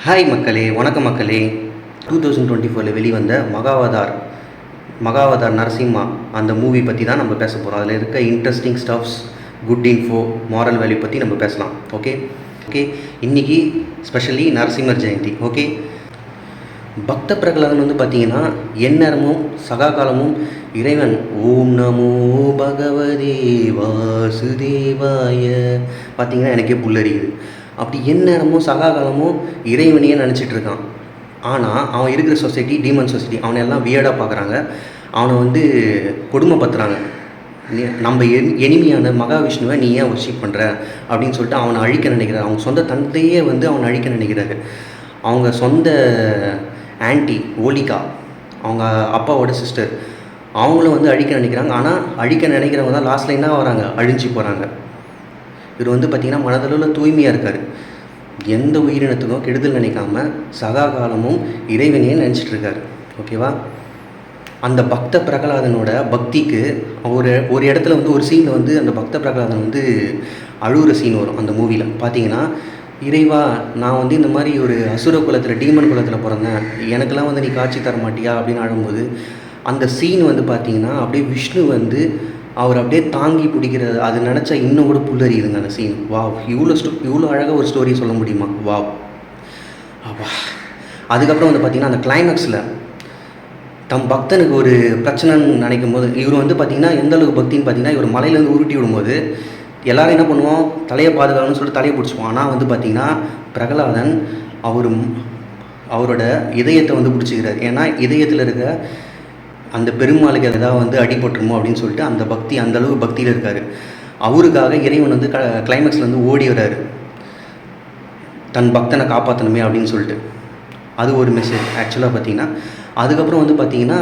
Hi மக்களே, வணக்கம் மக்களே. 2024 வெளிவந்த மகாவதார் நரசிம்மா அந்த மூவி பற்றி தான் நம்ம பேச போகிறோம். அதில் இருக்க interesting stuffs, good info, moral value பற்றி நம்ம பேசலாம். ஓகே ஓகே இன்றைக்கி ஸ்பெஷலி நரசிம்மர் ஜெயந்தி. ஓகே, பக்த பிரகலாதன் வந்து பார்த்திங்கன்னா எந்நேரமும் சகாகாலமும் இறைவன் ஓம் நமோ பகவதே வாசுதேவாய பார்த்திங்கன்னா எனக்கே புல்லரிக்குது. அப்படி எந்நேரமும் சகாகாலமும் இறைவனையே நினச்சிட்டு இருக்கான். ஆனால் அவன் இருக்கிற சொசைட்டி டீமன் சொசைட்டி அவனை எல்லாம் வியர்டாக பார்க்குறாங்க. அவனை வந்து கொடுமைப்படுத்துகிறாங்க. நம்ம எனிமையான மகாவிஷ்ணுவை நீ ஏன் வர்ஷிப் பண்ணுற அப்படின்னு சொல்லிட்டு அவனை அழிக்க நினைக்கிறார். அவங்க சொந்த தந்தையே வந்து அவனை அழிக்க நினைக்கிறாரு. அவங்க சொந்த ஆன்டி ஓலிகா, அவங்க அப்பாவோட சிஸ்டர், அவங்களும் வந்து அழிக்க நினைக்கிறாங்க. ஆனால் அழிக்க நினைக்கிறவங்க தான் லாஸ்ட்ல என்ன வராங்க, அழிஞ்சு போகிறாங்க. இவர் வந்து பார்த்திங்கன்னா மனதளவில் தூய்மையாக இருக்கார். எந்த உயிரினத்துக்கும் கெடுதல் நினைக்காம சகாகாலமும் இறைவனையே நினச்சிட்ருக்காரு. ஓகேவா? அந்த பக்த பிரகலாதனோட பக்திக்கு ஒரு இடத்துல வந்து ஒரு சீனில் வந்து அந்த பக்த பிரகலாதன் வந்து அழுகிற சீன் வரும் அந்த மூவியில். பார்த்தீங்கன்னா, இறைவா, நான் வந்து இந்த மாதிரி ஒரு அசுர குலத்தில் டீமன் குலத்தில் பிறந்தேன், எனக்கெல்லாம் வந்து நீ காட்சி தர மாட்டியா அப்படின்னு அழும்போது அந்த சீன் வந்து பார்த்திங்கன்னா அப்படியே விஷ்ணு வந்து அவர் அப்படியே தாங்கி பிடிக்கிறது. அது நினச்சா இன்னும் கூட புல்லறியுதுங்க அந்த சீன். வாவ், இவ்வளோ அழகாக ஒரு ஸ்டோரியை சொல்ல முடியுமா? வாவ். அப்பா. அதுக்கப்புறம் வந்து பார்த்திங்கன்னா அந்த கிளைமேக்ஸில் தம் பக்தனுக்கு ஒரு பிரச்சனைன்னு நினைக்கும் போது இவர் வந்து பார்த்திங்கன்னா எந்த அளவுக்கு பக்தின்னு பார்த்திங்கன்னா, இவர் மலையிலேருந்து உருட்டி விடும்போது எல்லோரும் என்ன பண்ணுவோம், தலையை பாதுகாக்கணும்னு சொல்லிட்டு தலையை பிடிச்சிப்போம். ஆனால் வந்து பார்த்திங்கன்னா பிரகலாதன் அவரோட இதயத்தை வந்து பிடிச்சிக்கிறார். ஏன்னா இதயத்தில் இருக்க அந்த பெருமாளுக்கு எதாவது வந்து அடிபட்டுருமோ அப்படின்னு சொல்லிட்டு அந்த பக்தி, அந்தளவு பக்தியில் இருக்கார். அவருக்காக இறைவன் வந்து கிளைமேக்ஸில் வந்து ஓடி வர்றாரு, தன் பக்தனை காப்பாற்றணுமே அப்படின்னு சொல்லிட்டு. அது ஒரு மெசேஜ் ஆக்சுவலாக பார்த்திங்கன்னா. அதுக்கப்புறம் வந்து பார்த்திங்கன்னா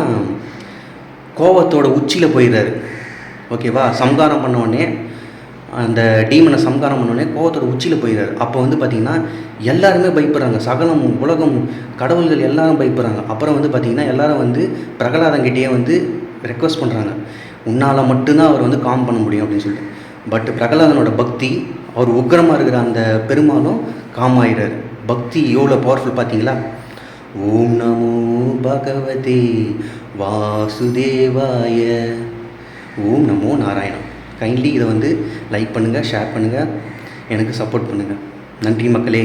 கோவத்தோட உச்சியில் போயிடுறாரு. ஓகேவா? சம்காரம் பண்ணோடனே, அந்த டீமனை சம்காரம் பண்ணோடனே கோவத்தோட உச்சியில் போயிடுறாரு. அப்போ வந்து பார்த்திங்கன்னா எல்லாருமே பயப்படுறாங்க. சகலம் உலகம் கடவுள்கள் எல்லாரும் பயப்படுறாங்க. அப்புறம் வந்து பார்த்திங்கன்னா எல்லாரும் வந்து பிரகலாதன்கிட்டேயே வந்து ரெக்வஸ்ட் பண்ணுறாங்க, உன்னால் மட்டும்தான் அவர் வந்து காம் பண்ண முடியும் அப்படின்னு சொல்லிட்டு. பட் பிரகலாதனோட பக்தி, அவர் உக்கிரமாக இருக்கிற அந்த பெருமாளும் காம் ஆகிடுறாரு. பக்தி எவ்வளோ பவர்ஃபுல் பார்த்தீங்களா? ஓம் நமோ பகவதே வாசுதேவாய, ஓம் நமோ நாராயணம். கைண்ட்லி இதை வந்து லைக் பண்ணுங்கள், ஷேர் பண்ணுங்கள், எனக்கு சப்போர்ட் பண்ணுங்கள். நன்றி மக்களே.